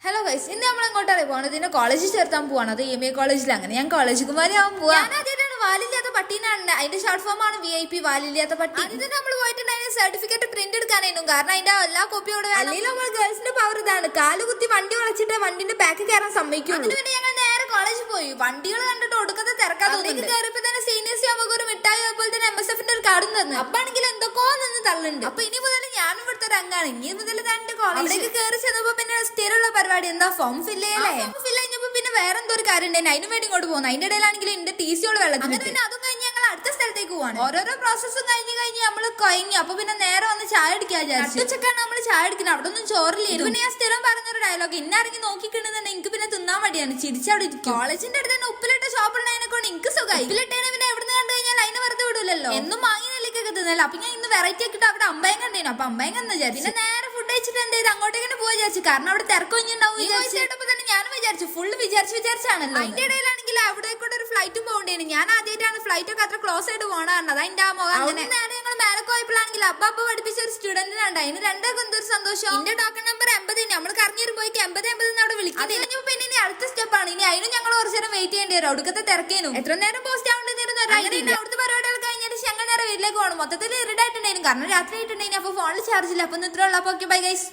Hello guys, ഇന്ന് നമ്മൾ എങ്ങോട്ടാണ് പോകുന്നത്? ഇതിന്റെ കോളേജിൽ ചേർത്താൻ പോവാണ്. അത് EMA കോളേജിൽ. അങ്ങനെ ഞാൻ കോളേജ് കുമാരി ആവാൻ പോവാ. ഞാൻ ആദ്യമായിട്ടാണ് വാലില്ലാത്ത പട്ടീനാണ്. അതിന്റെ ഷോർട്ട് ഫോം ആണ് VIP, വാലില്ലാത്ത പട്ടി. ഇതിന് നമ്മൾ പോയിട്ടുണ്ട് അതിന്റെ സർട്ടിഫിക്കറ്റ് പ്രിന്റ് എടുക്കാനായിരുന്നു. കാരണം അതിന്റെ എല്ലാ കോപ്പിയോട് അല്ലെങ്കിൽ നമ്മൾ ഗേൾസിന്റെ പവർ ഇതാണ്. കാലുകുത്തി വണ്ടി വളച്ചിട്ട് വണ്ടിന്റെ ബാക്ക് കയറാൻ സമ്മതിക്കും. അതിന് വേണ്ടി ഞങ്ങൾ നേരെ കോളേജിൽ പോയി. വണ്ടികൾ കണ്ടിട്ട് ഒടുക്കത്തെ തിരക്കാതെ കയറിയപ്പോ തന്നെ സീനിയേഴ്സ് നമുക്ക് ഒരു മിഠായി അതുപോലെ തന്നെ MSF ഒരു കാർഡും തന്നു. അപ്പാണെങ്കിൽ എന്തൊക്കെയോ നിന്ന് തള്ളുണ്ട്. അപ്പൊ ഇനി മുതൽ ഞാനും ഇവിടുത്തെ ഒരു അംഗമാണ്. ഇനി മുതൽ എന്റെ കോളേജിലേക്ക് കയറി ചെന്നപ്പോ പിന്നെ സ്ഥിരമുള്ള പരിപാടി എന്താ, ഫോം ഫില്ല് ചെയ്യല്ലേ. ഫോം ഫില്ല് കഴിഞ്ഞപ്പോ പിന്നെ വേറെ എന്തോ ഒരു കാര്യം ഉണ്ടായിരുന്നു. അതിന് വേണ്ടി ഇങ്ങോട്ട് പോകുന്നു. അതിന്റെ ഇടയിലാണെങ്കിൽ എന്റെ TC വെള്ളത്തിന്. പിന്നെ അതും കഴിഞ്ഞ് ഞങ്ങൾ അടുത്ത സ്ഥലത്തേക്ക് പോവാണ്. ഓരോരോ പ്രോസസ്സും കഴിഞ്ഞ് നമ്മൾ കഴിഞ്ഞു. അപ്പൊ പിന്നെ നേരെ വന്ന് ചായ അടിക്കാൻ വിചാരിച്ചു. ഉച്ചക്കാണ് നമ്മൾ ചായ അടിക്കുന്നത്. അവിടെ ഒന്നും ചോറില്ലായിരുന്നു. പിന്നെ ഞാൻ സ്ഥിരം പറഞ്ഞൊരു ഡയലോഗ്, ഇന്നാരെങ്കിൽ നോക്കിക്കിട്ടുന്നുണ്ട് എനിക്ക് പിന്നെ തിന്നാൻ മടിയാണ്. ചിരിച്ചവിടെ ഇരിക്കും. കോളേജിന്റെ അടുത്ത് തന്നെ ഉപ്പിലിട്ട ഷോപ്പ് ഉള്ളതിനെ കൊണ്ട് എനിക്ക് സുഖമായി. ഉപ്പിലിട്ടേനെ പിന്നെ എവിടുന്ന് കണ്ടു കഴിഞ്ഞാൽ അതിനെ വെറുതെ വിടൂലല്ലോ. എന്നും മാങ്ങി നെല്ലിക്കൊക്കെ തിന്നല്ലോ. അപ്പൊ ഞാൻ ഇന്ന് വെറൈറ്റി ആക്കിയിട്ട് അവിടെ അമ്പയം കണ്ടേനു. അപ്പൊ അമ്പയം കന്ന് വിചാരിച്ചു. പിന്നെ നേരെ ഫുഡ് കഴിച്ചിട്ട് എന്ത് ചെയ്ത് അങ്ങോട്ടേക്ക് പോയി വിചാരിച്ചു. കാരണം അവിടെ തിരക്കൊഞ്ഞുണ്ടാവും വിചാരിച്ചപ്പോ തന്നെ ഞാനും വിചാരിച്ചു. ഫുള്ള് വിചാരിച്ചാണല്ലോ. അതിന്റെ ഇടയിലാണെങ്കിൽ അവിടെ കൂടെ ഒരു ഫ്ലൈറ്റും പോകണ്ടേന്. ഞാൻ ആദ്യമായിട്ടാണ് ഫ്ലൈറ്റ് ഒക്കെ അത്ര ക്ലോസ് ആയിട്ട് പോകണത്. അതിന്റെ ആ മുഖം അങ്ങനെ. നേരെ ഞങ്ങൾ മേലെ പോയപ്പോഴാണെങ്കിൽ അബ്ബ പഠിപ്പിച്ച ഒരു സ്റ്റുഡന്റിനുണ്ട്. അതിന് രണ്ടൊക്കെ എന്തൊരു സന്തോഷം. എന്റെ ടോക്കൺ നമ്പർ 80. നമ്മൾ കറങ്ങിയൊരു പോയിക്ക് 80 അവിടെ വിളിക്കുന്നത്. പിന്നെ ഇനി അടുത്ത സ്റ്റെപ്പാണ്. ഇനി അതിനും ഞങ്ങൾ കുറച്ചു നേരം വെയിറ്റ് ചെയ്യേണ്ടി വരും. ഒടുക്കത്തെ തിരക്കേനും എത്ര നേരം പോസ്റ്റ് ആവേണ്ടിരുന്നു. അവിടുത്തെ പരിപാടികൾ കഴിഞ്ഞിട്ട് ഞങ്ങൾ നേരെ വീട്ടിലേക്ക് പോകണം. മൊത്തത്തിൽ ഇറിഡായിട്ടുണ്ടായിരുന്നു. കാരണം രാത്രി ആയിട്ടുണ്ടായിരുന്നു. അപ്പൊ ഫോണിൽ ചാർജ് ഇല്ല. അപ്പൊ ഇത്ര ഉള്ളപ്പോ ഓക്കെ ബൈ ഗൈസ്.